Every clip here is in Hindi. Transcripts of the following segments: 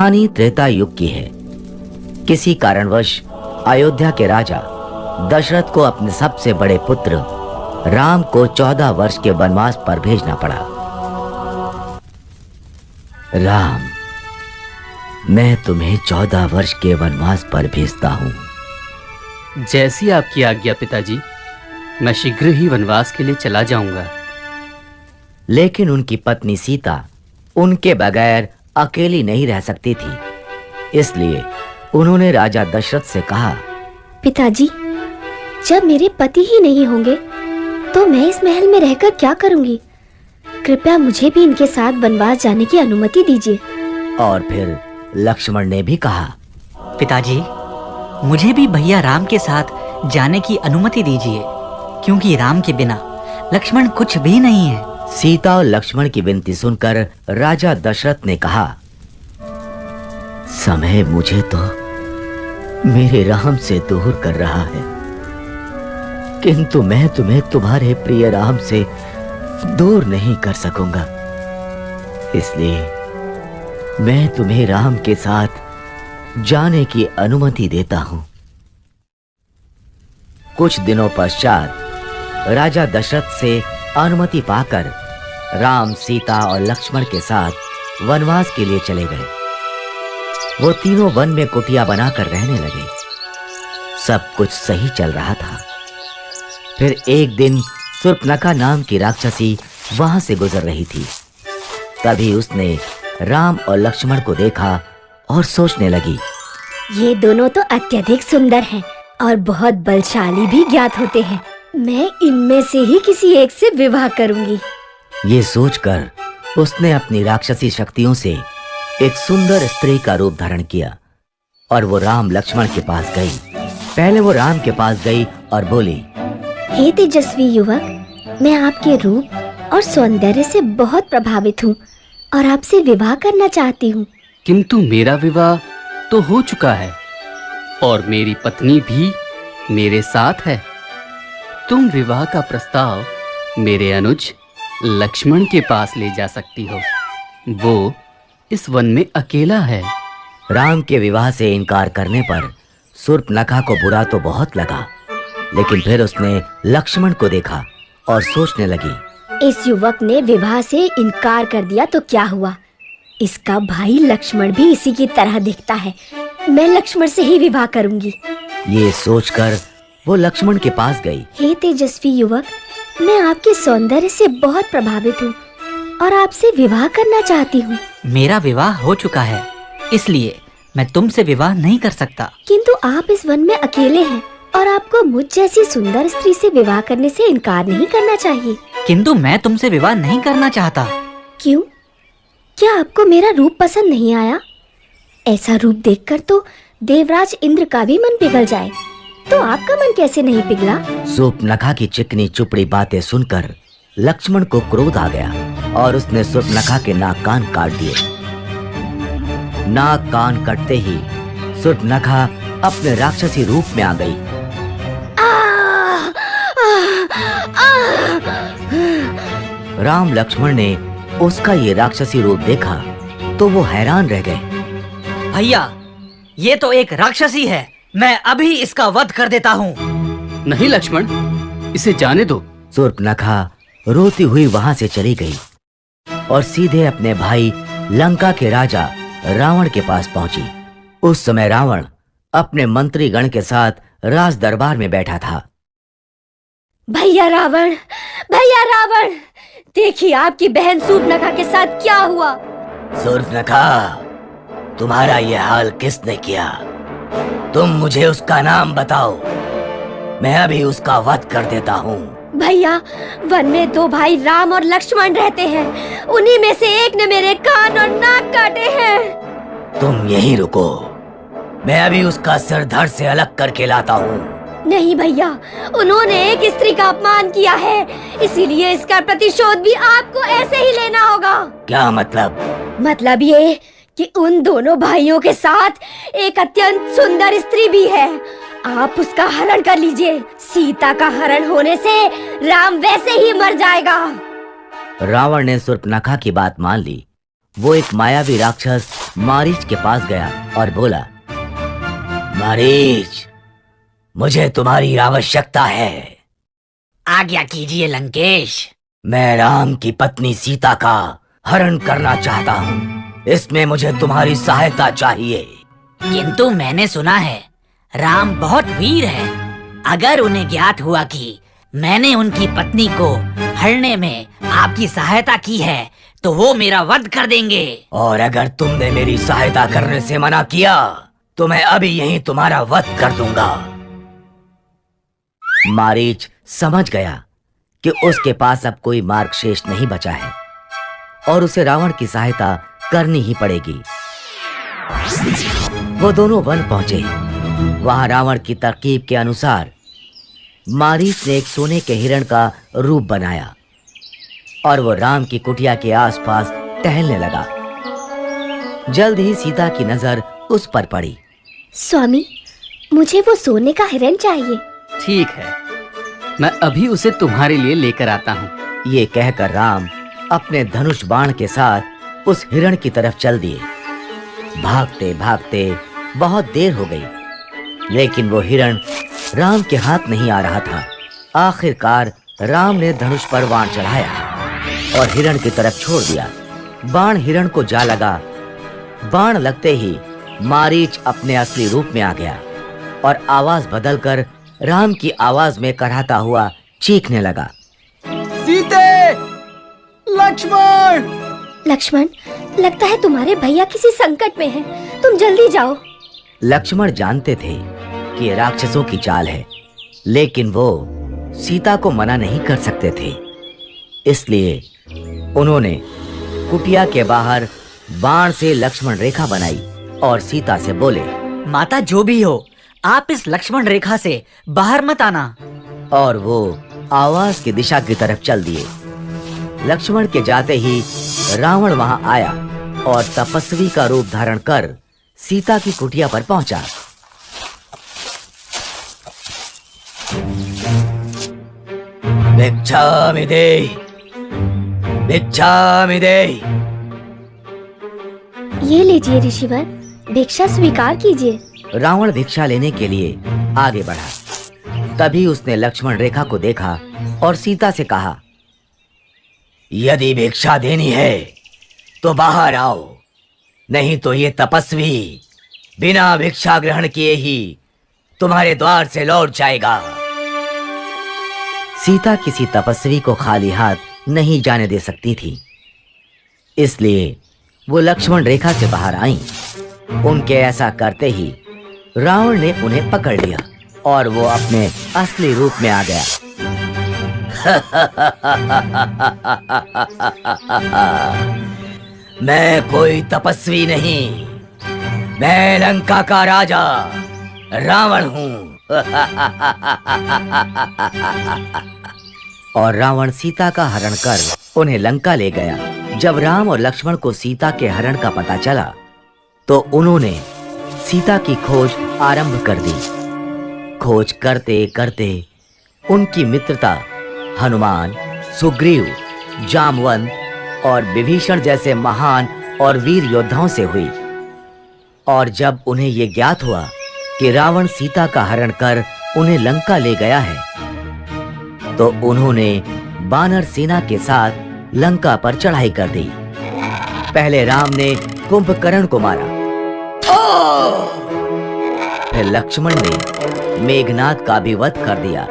कहानी त्रेता युग की है। किसी कारणवश अयोध्या के राजा दशरथ को अपने सबसे बड़े पुत्र राम को 14 वर्ष के वनवास पर भेजना पड़ा। राम, मैं तुम्हें 14 वर्ष के वनवास पर भेजता हूं। जैसी आपकी आज्ञा पिताजी, मैं शीघ्र ही वनवास के लिए चला जाऊंगा। लेकिन उनकी पत्नी सीता उनके बगैर अकेली नहीं रह सकती थी, इसलिए उन्होंने राजा दशरथ से कहा, पिताजी, जब मेरे पति ही नहीं होंगे तो मैं इस महल में रहकर क्या करूंगी? कृपया मुझे भी इनके साथ वनवास जाने की अनुमति दीजिए। और फिर लक्ष्मण ने भी कहा, पिताजी, मुझे भी भैया राम के साथ जाने की अनुमति दीजिए, क्योंकि राम के बिना लक्ष्मण कुछ भी नहीं है। सीता और लक्ष्मण की विनती सुनकर राजा दशरथ ने कहा, समय मुझे तो मेरे राम से दूर कर रहा है, किंतु मैं तुम्हें तुम्हारे प्रिय राम से दूर नहीं कर सकूंगा। इसलिए मैं तुम्हें राम के साथ जाने की अनुमति देता हूं। कुछ दिनों पश्चात राजा दशरथ से अनुमति पाकर राम, सीता और लक्ष्मण के साथ वनवास के लिए चले गए। वो तीनों वन में कुटिया बनाकर रहने लगे। सब कुछ सही चल रहा था। फिर एक दिन शूर्पणखा नाम की राक्षसी वहां से गुजर रही थी। तभी उसने राम और लक्ष्मण को देखा और सोचने लगी, ये दोनों तो अत्यधिक सुंदर हैं और बहुत बलशाली भी ज्ञात होते हैं। मैं इनमें से ही किसी एक से विवाह करूंगी। ये सोचकर उसने अपनी राक्षसी शक्तियों से एक सुंदर स्त्री का रूप धारण किया और वो राम लक्ष्मण के पास गई। पहले वो राम के पास गई और बोली, हे तेजस्वी युवक, मैं आपके रूप और सौंदर्य से बहुत प्रभावित हूँ और आपसे विवाह करना चाहती हूँ। किंतु मेरा विवाह तो हो चुका है और मेरी पत्नी भी मेरे साथ है। तुम विवाह का प्रस्ताव मेरे अनुज लक्ष्मण के पास ले जा सकती हो। वो इस वन में अकेला है। राम के विवाह से इनकार करने पर शूर्पणखा को बुरा तो बहुत लगा, लेकिन फिर उसने लक्ष्मण को देखा और सोचने लगी, इस युवक ने विवाह से इनकार कर दिया तो क्या हुआ? इसका भाई लक्ष्मण भी इसी की तरह दिखता है। मैं लक्ष्मण से ही विवाह करूंगी। ये सोचकर वो लक्ष्मण के पास गई। हे तेजस्वी युवक, मैं आपके सौंदर्य से बहुत प्रभावित हूँ और आपसे विवाह करना चाहती हूँ। मेरा विवाह हो चुका है, इसलिए मैं तुमसे विवाह नहीं कर सकता। किंतु आप इस वन में अकेले हैं और आपको मुझ जैसी सुंदर स्त्री से विवाह करने से इनकार नहीं करना चाहिए। किंतु मैं तुमसे विवाह नहीं करना चाहता। क्यों? क्या आपको मेरा रूप पसंद नहीं आया? ऐसा रूप देखकर तो देवराज इंद्र का भी मन पिघल जाए, तो आपका मन कैसे नहीं पिघला? शूर्पणखा की चिकनी चुपड़ी बातें सुनकर लक्ष्मण को क्रोध आ गया और उसने शूर्पणखा के नाक कान काट दिए। नाक कान कटते ही शूर्पणखा अपने राक्षसी रूप में आ गई। राम लक्ष्मण ने उसका ये राक्षसी रूप देखा तो वो हैरान रह गए। भैया, ये तो एक राक्षसी है। मैं अभी इसका वध कर देता हूँ। नहीं लक्ष्मण, इसे जाने दो। शूर्पणखा रोती हुई वहां से चली गई और सीधे अपने भाई लंका के राजा रावण के पास पहुंची। उस समय रावण अपने मंत्रीगण के साथ राज दरबार में बैठा था। भैया रावण, देखिए आपकी बहन शूर्पणखा के साथ क्या हुआ। शूर्पणखा, तुम्हारा यह हाल किसने किया? तुम मुझे उसका नाम बताओ, मैं अभी उसका वध कर देता हूँ। भैया, वन में दो भाई राम और लक्ष्मण रहते हैं। उन्हीं में से एक ने मेरे कान और नाक काटे हैं। तुम यहीं रुको, मैं अभी उसका सिर धड़ से अलग करके लाता हूँ। नहीं भैया, उन्होंने एक स्त्री का अपमान किया है, इसीलिए इसका प्रतिशोध भी आपको ऐसे ही लेना होगा। क्या मतलब? मतलब ये कि उन दोनों भाइयों के साथ एक अत्यंत सुंदर स्त्री भी है। आप उसका हरण कर लीजिए। सीता का हरण होने से राम वैसे ही मर जाएगा। रावण ने शूर्पणखा की बात मान ली वो एक मायावी राक्षस मारीच के पास गया और बोला, मारीच, मुझे तुम्हारी आवश्यकता है। आज्ञा कीजिए लंकेश। मैं राम की पत्नी सीता का हरण करना चाहता हूँ। इसमें मुझे तुम्हारी सहायता चाहिए। किंतु मैंने सुना है राम बहुत वीर है। अगर उन्हें ज्ञात हुआ कि मैंने उनकी पत्नी को हरने में आपकी सहायता की है तो वो मेरा वध कर देंगे। और अगर तुमने मेरी सहायता करने से मना किया तो मैं अभी यहीं तुम्हारा वध कर दूंगा। मारीच समझ गया कि उसके पास अब कोई मार्ग शेष नहीं बचा है और उसे रावण की सहायता करनी ही पड़ेगी। वो दोनों वन पहुंचे। वहां रावण की तरकीब के अनुसार मारीच ने एक सोने के हिरण का रूप बनाया और वो राम की कुटिया के आसपास टहलने लगा। जल्द ही सीता की नजर उस पर पड़ी। स्वामी, मुझे वो सोने का हिरण चाहिए। ठीक है, मैं अभी उसे तुम्हारे लिए लेकर आता हूँ। ये कहकर राम अपने धनुष बाण के साथ उस हिरण की तरफ चल दिए। भागते भागते बहुत देर हो गई, लेकिन वो हिरण राम के हाथ नहीं आ रहा था। आखिरकार राम ने धनुष पर बाण चढ़ाया और हिरण की तरफ छोड़ दिया। बाण हिरण को जा लगा। बाण लगते ही मारीच अपने असली रूप में आ गया और आवाज बदलकर राम की आवाज में कराहता हुआ चीखने लगा, सीते, लक्ष्मण! लक्ष्मण, लगता है तुम्हारे भैया किसी संकट में हैं। तुम जल्दी जाओ। लक्ष्मण जानते थे कि ये राक्षसों की चाल है, लेकिन वो सीता को मना नहीं कर सकते थे। इसलिए उन्होंने कुटिया के बाहर बाण से लक्ष्मण रेखा बनाई और सीता से बोले, माता जो भी हो, आप इस लक्ष्मण रेखा से बाहर मत आना। और वो आवाज की दिशा की तरफ चल दिए। लक्ष्मण के जाते ही रावण वहां आया और तपस्वी का रूप धारण कर सीता की कुटिया पर पहुंचा। भिक्षामि देहि, भिक्षामि देहि। ये लीजिए ऋषिवर, भिक्षा स्वीकार कीजिए। रावण भिक्षा लेने के लिए आगे बढ़ा। तभी उसने लक्ष्मण रेखा को देखा और सीता से कहा, यदि भिक्षा देनी है तो बाहर आओ, नहीं तो ये तपस्वी बिना भिक्षा ग्रहण किए ही तुम्हारे द्वार से लौट जाएगा। सीता किसी तपस्वी को खाली हाथ नहीं जाने दे सकती थी, इसलिए वो लक्ष्मण रेखा से बाहर आईं। उनके ऐसा करते ही रावण ने उन्हें पकड़ लिया और वो अपने असली रूप में आ गया। मैं कोई तपस्वी नहीं, मैं लंका का राजा रावण हूँ। और रावण सीता का हरण कर उन्हें लंका ले गया। जब राम और लक्ष्मण को सीता के हरण का पता चला तो उन्होंने सीता की खोज आरंभ कर दी। खोज करते करते उनकी मित्रता हनुमान, सुग्रीव, जामवंत और विभीषण जैसे महान और वीर योद्धाओं से हुई। और जब उन्हें ये ज्ञात हुआ कि रावण सीता का हरण कर उन्हें लंका ले गया है, तो उन्होंने वानर सेना के साथ लंका पर चढ़ाई कर दी। पहले राम ने कुंभकर्ण को मारा, फिर लक्ष्मण ने मेघनाद का भी वध कर दिया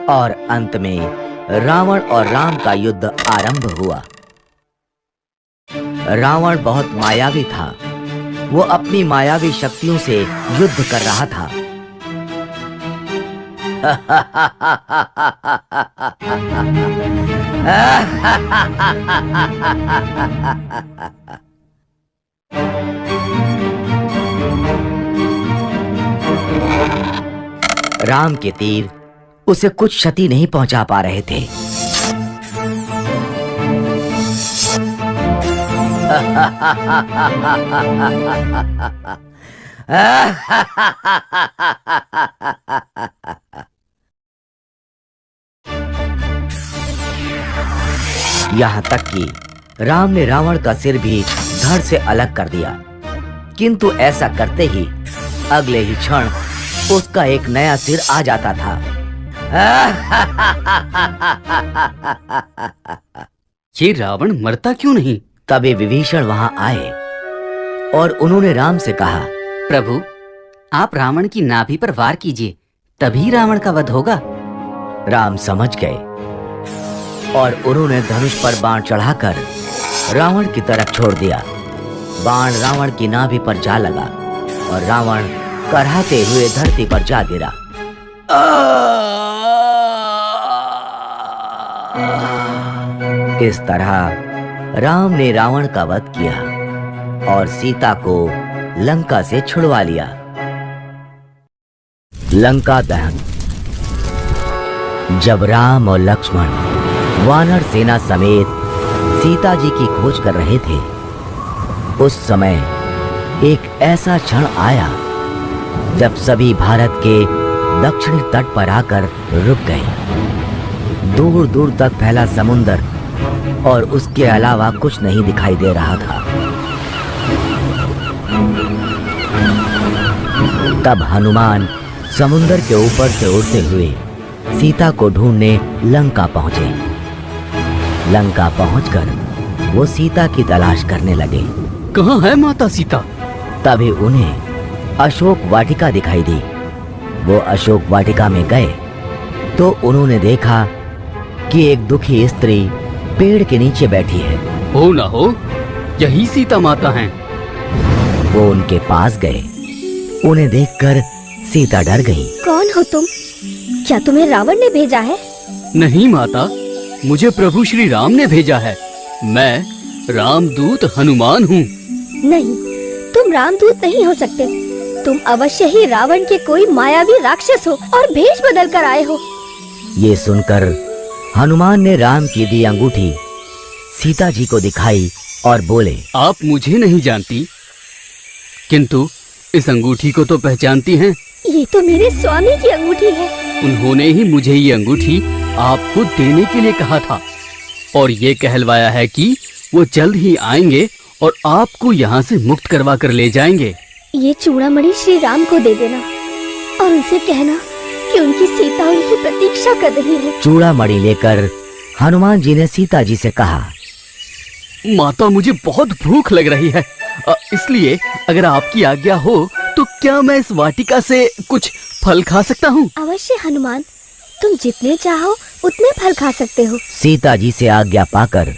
और अंत में रावण और राम का युद्ध आरंभ हुआ। रावण बहुत मायावी था। वो अपनी मायावी शक्तियों से युद्ध कर रहा था। राम के तीर उसे कुछ क्षति नहीं पहुंचा पा रहे थे। यहाँ तक कि राम ने रावण का सिर भी धड़ से अलग कर दिया, किंतु ऐसा करते ही अगले ही क्षण उसका एक नया सिर आ जाता था। ये रावण मरता क्यों नहीं? तभी विभीषण वहां आए और उन्होंने राम से कहा, प्रभु, आप रावण की नाभि पर वार कीजिए, तभी रावण का वध होगा। राम समझ गए और उन्होंने धनुष पर बाण चढ़ाकर रावण की तरफ छोड़ दिया। बाण रावण की नाभि पर जा लगा और रावण कराहते हुए धरती पर जा गिरा। इस तरह राम ने रावण का वध किया और सीता को लंका से छुड़वा लिया। लंका दहन। जब राम और लक्ष्मण वानर सेना समेत सीता जी की खोज कर रहे थे, उस समय एक ऐसा क्षण आया जब सभी भारत के दक्षिणी तट पर आकर रुक गए। दूर दूर तक फैला समुंदर और उसके अलावा कुछ नहीं दिखाई दे रहा था। तब हनुमान समुंदर के ऊपर से उड़ते हुए सीता को ढूंढने लंका पहुंचे। लंका पहुंचकर वो सीता की तलाश करने लगे। कहाँ है माता सीता? तभी उन्हें अशोक वाटिका दिखाई दी। वो अशोक वाटिका में गए तो उन्होंने देखा कि एक दुखी स्त्री पेड़ के नीचे बैठी है। हो ना हो, यही सीता माता हैं। वो उनके पास गए। उन्हें देखकर सीता डर गई। कौन हो तुम? क्या तुम्हें रावण ने भेजा है? नहीं माता, मुझे प्रभु श्री राम ने भेजा है। मैं रामदूत हनुमान हूँ। नहीं, तुम रामदूत नहीं हो सकते। तुम अवश्य ही रावण के कोई मायावी राक्षस हो और भेष बदल कर आए हो। ये सुनकर हनुमान ने राम की दी अंगूठी सीता जी को दिखाई और बोले, आप मुझे नहीं जानती, किंतु इस अंगूठी को तो पहचानती हैं। ये तो मेरे स्वामी की अंगूठी है। उन्होंने ही मुझे ये अंगूठी आपको देने के लिए कहा था और ये कहलवाया है कि वो जल्द ही आएंगे और आपको यहाँ से मुक्त करवा कर ले जाएंगे। ये चूड़ामणि श्री राम को दे देना और उनसे कहना कि उनकी सीता उनकी प्रतीक्षा कर रही है। चूड़ामणि लेकर हनुमान जी ने सीता जी से कहा, माता, मुझे बहुत भूख लग रही है, इसलिए अगर आपकी आज्ञा हो तो क्या मैं इस वाटिका से कुछ फल खा सकता हूँ? अवश्य हनुमान, तुम जितने चाहो उतने फल खा सकते हो। सीता जी से आज्ञा पाकर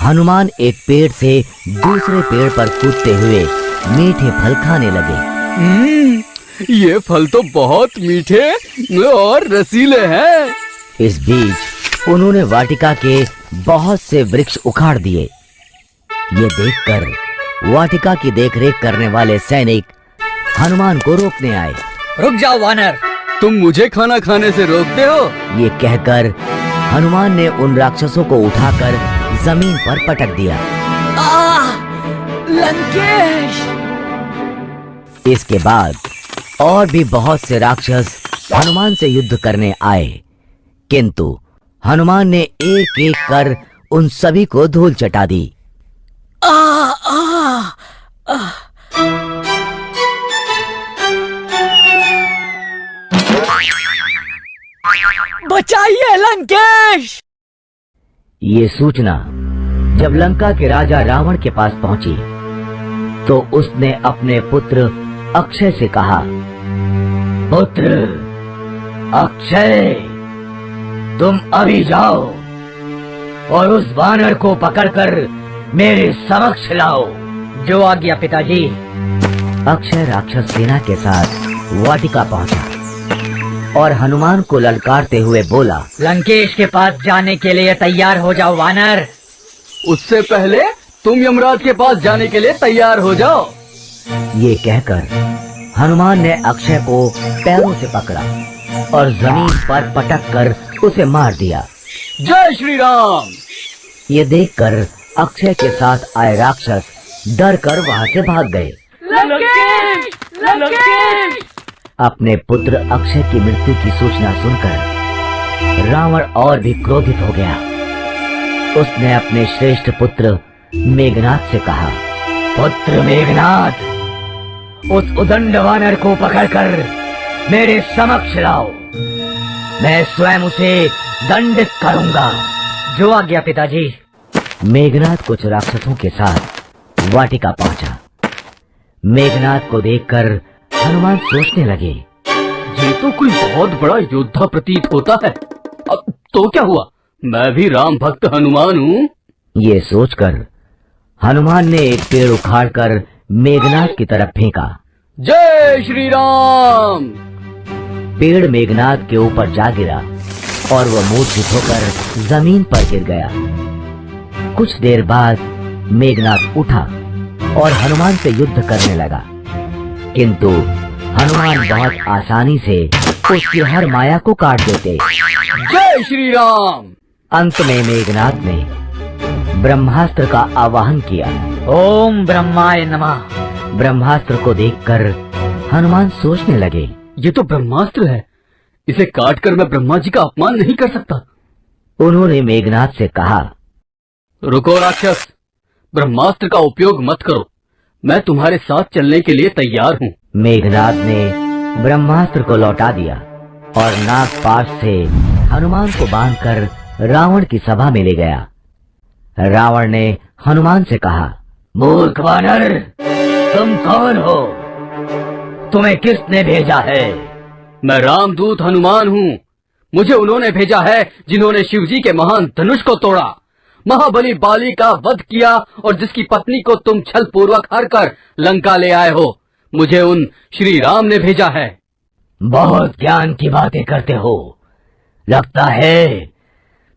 हनुमान एक पेड़ से दूसरे पेड़ पर कूदते हुए मीठे फल खाने लगे। ये फल तो बहुत मीठे और रसीले हैं। इस बीच उन्होंने वाटिका के बहुत से वृक्ष उखाड़ दिए। ये देखकर वाटिका की देखरेख करने वाले सैनिक हनुमान को रोकने आए। रुक जाओ वानर। तुम मुझे खाना खाने से रोकते हो? ये कहकर हनुमान ने उन राक्षसों को उठाकर जमीन पर पटक दिया। लंकेश! इसके बाद और भी बहुत से राक्षस हनुमान से युद्ध करने आए, किंतु हनुमान ने एक एक कर उन सभी को धूल चटा दी। बचाइए लंकेश! ये सूचना जब लंका के राजा रावण के पास पहुंची तो उसने अपने पुत्र अक्षय से कहा, पुत्र अक्षय, तुम अभी जाओ और उस वानर को पकड़कर मेरे समक्ष लाओ। जो आज्ञा पिताजी। अक्षय राक्षस सेना के साथ वाटिका पहुंचा और हनुमान को ललकारते हुए बोला, लंकेश के पास जाने के लिए तैयार हो जाओ वानर। उससे पहले तुम यमराज के पास जाने के लिए तैयार हो जाओ। ये कहकर हनुमान ने अक्षय को पैरों से पकड़ा और जमीन पर पटक कर उसे मार दिया। जय श्री राम! ये देखकर अक्षय के साथ आए राक्षस डर कर वहाँ से भाग गए। लंकेश! लंकेश! अपने पुत्र अक्षय की मृत्यु की सूचना सुनकर रावण और भी क्रोधित हो गया। उसने अपने श्रेष्ठ पुत्र मेघनाद से कहा, पुत्र मेघनाद, उस उदंड वानर को पकड़कर मेरे समक्ष लाओ। मैं स्वयं उसे दंडित करूंगा। जो आज्ञा पिताजी। मेघनाद कुछ राक्षसों के साथ वाटिका पहुंचा। मेघनाद को देखकर हनुमान सोचने लगे, ये तो कोई बहुत बड़ा योद्धा प्रतीत होता है। अब तो क्या हुआ, मैं भी राम भक्त हनुमान हूँ। ये सोचकर हनुमान ने एक पेड़ उखाड़कर मेघनाद की तरफ फेंका। जय श्री राम। पेड़ मेघनाद के ऊपर जा गिरा और वह मूर्छित होकर जमीन पर गिर गया। कुछ देर बाद मेघनाद उठा और हनुमान से युद्ध करने लगा, किंतु हनुमान बहुत आसानी से उसकी हर माया को काट देते। जय श्री राम। अंत में मेघनाद ने ब्रह्मास्त्र का आवाहन किया। ओम ब्रह्माय नमः। ब्रह्मास्त्र को देखकर हनुमान सोचने लगे, ये तो ब्रह्मास्त्र है, इसे काट कर मैं ब्रह्मा जी का अपमान नहीं कर सकता। उन्होंने मेघनाद से कहा, रुको राक्षस, ब्रह्मास्त्र का उपयोग मत करो, मैं तुम्हारे साथ चलने के लिए तैयार हूँ। मेघनाद ने ब्रह्मास्त्र को लौटा दिया और नागपाश से हनुमान को बांधकर रावण की सभा में ले गया। रावण ने हनुमान से कहा, मूर्ख वानर, तुम कौन हो? तुम्हें किसने भेजा है? मैं रामदूत हनुमान हूँ। मुझे उन्होंने भेजा है जिन्होंने शिवजी के महान धनुष को तोड़ा, महाबली बाली का वध किया और जिसकी पत्नी को तुम छल पूर्वक हर कर लंका ले आए हो। मुझे उन श्री राम ने भेजा है। बहुत ज्ञान की बातें करते हो, लगता है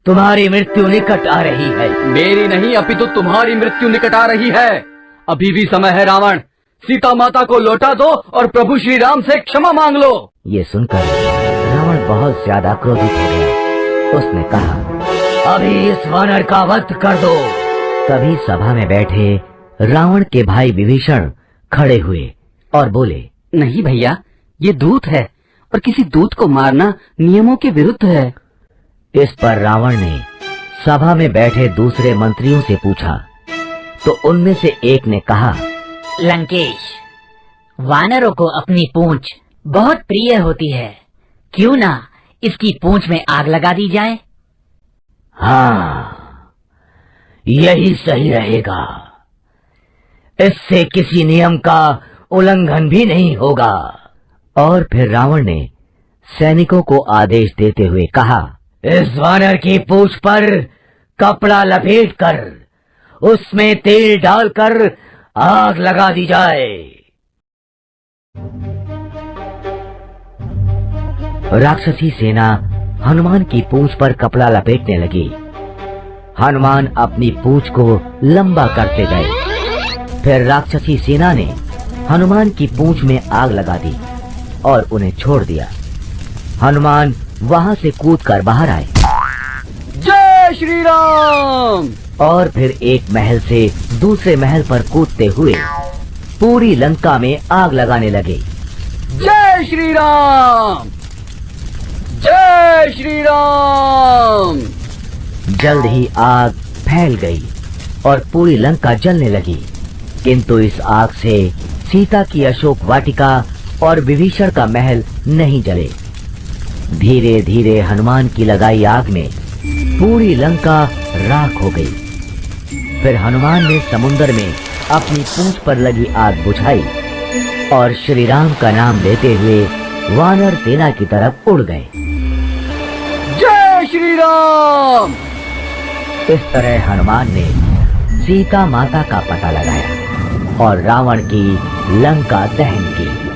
तुम्हारी मृत्यु निकट आ रही है। मेरी नहीं, अपितु तुम्हारी मृत्यु निकट आ रही है। अभी भी समय है रावण, सीता माता को लौटा दो और प्रभु श्री राम से क्षमा मांग लो। ये सुनकर रावण बहुत ज्यादा क्रोधित हो गया। उसने कहा, अभी इस वानर का वध कर दो। तभी सभा में बैठे रावण के भाई विभीषण खड़े हुए और बोले, नहीं भैया, ये दूत है और किसी दूत को मारना नियमों के विरुद्ध है। इस पर रावण ने सभा में बैठे दूसरे मंत्रियों से पूछा, तो उनमें से एक ने कहा, लंकेश, वानरों को अपनी पूंछ बहुत प्रिय होती है, क्यों ना इसकी पूंछ में आग लगा दी जाए? हाँ, यही सही रहेगा। इससे किसी नियम का उल्लंघन भी नहीं होगा। और फिर रावण ने सैनिकों को आदेश देते हुए कहा, इस वानर की पूंछ पर कपड़ा लपेटकर उसमें तेल डालकर आग लगा दी जाए। राक्षसी सेना हनुमान की पूंछ पर कपड़ा लपेटने लगी। हनुमान अपनी पूंछ को लंबा करते गए। फिर राक्षसी सेना ने हनुमान की पूंछ में आग लगा दी और उन्हें छोड़ दिया। हनुमान वहां से कूदकर बाहर आए। जय श्री राम। और फिर एक महल से दूसरे महल पर कूदते हुए पूरी लंका में आग लगाने लगे। जय श्री राम, जय श्री राम। जल्द ही आग फैल गई और पूरी लंका जलने लगी, किंतु इस आग से सीता की अशोक वाटिका और विभीषण का महल नहीं जले। धीरे धीरे हनुमान की लगाई आग में पूरी लंका राख हो गई। फिर हनुमान ने समुद्र में अपनी पूंछ पर लगी आग बुझाई और श्री राम का नाम लेते हुए वानर सेना की तरफ उड़ गए। जय श्री राम। इस तरह हनुमान ने सीता माता का पता लगाया और रावण की लंका दहन की।